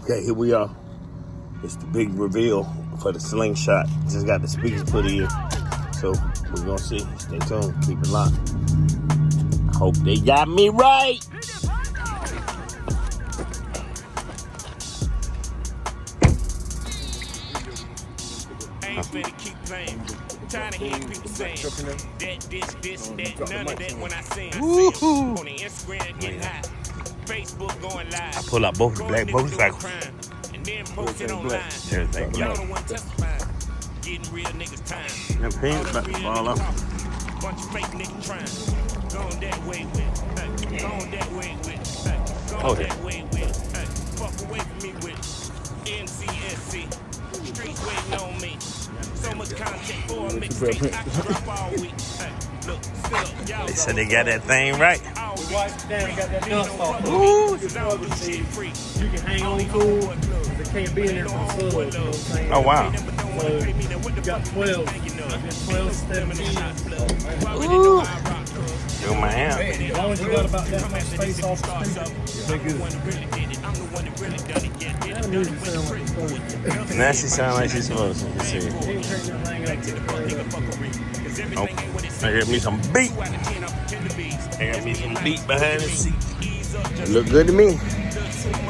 Okay, here we are. It's the big reveal for the slingshot. Just got the speakers put in. So we're gonna see. Stay tuned. Keep it locked. I hope they got me right. Finna keep playing. Tired of hearing people saying that, this, that, none of that when I say on the Instagram getting hot, Facebook going live. I pull out both the black motorcycles. And then post it online. Everything black. Getting real niggas time. That paint's about to fall off. Bunch of fake niggas trying. Going that way with. Going that way with. Going that way with. Fuck away from me with NCSC. Streets waiting on me. So much content for a mixtape. I can drop all week. Look, sit up, y'all. They said they got that thing right. We wiped down, got that dust off. Ooh. You can hang on cool. They can't be in there from the flood. You know what I'm saying? Oh wow. So you got 12 17. Ooh. Yo, man. As long as you got about that much space off the street, they're good. That music sound like it's cool. Now she sound like she's supposed to. Let's see. You ain't turning that thing up. Oh, I got me some beat. I got me some beat behind the seat. Look good to me.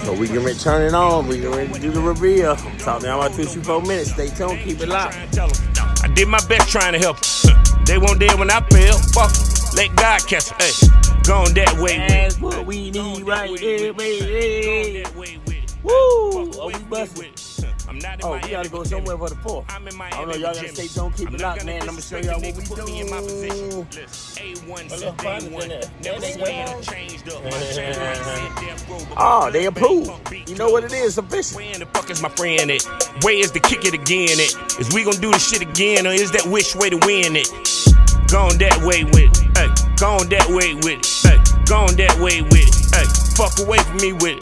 So we can turn it on. We can ready to do the reveal. Talk down about 2-4 minutes. Stay tuned. Keep it locked. I did my best trying to help. They won't dare when I fail. Fuck 'em. Let God catch 'em. Hey, going that way That's with. what we need right there, baby. Woo! Oh, we bustin'. Oh, we gotta go somewhere for the 4th. I don't know, y'all gotta stay tuned, keep it locked, man. I'm gonna show y'all what we do. Oh, they approve. You know what it is, official. Where the fuck is my friend at? Where is the kick it again at? Is we gonna do this shit again, or is that which way to win it? Gone that way with it. Hey, gone that way with it. Hey, gone that way with it. Hey, fuck away from me with it.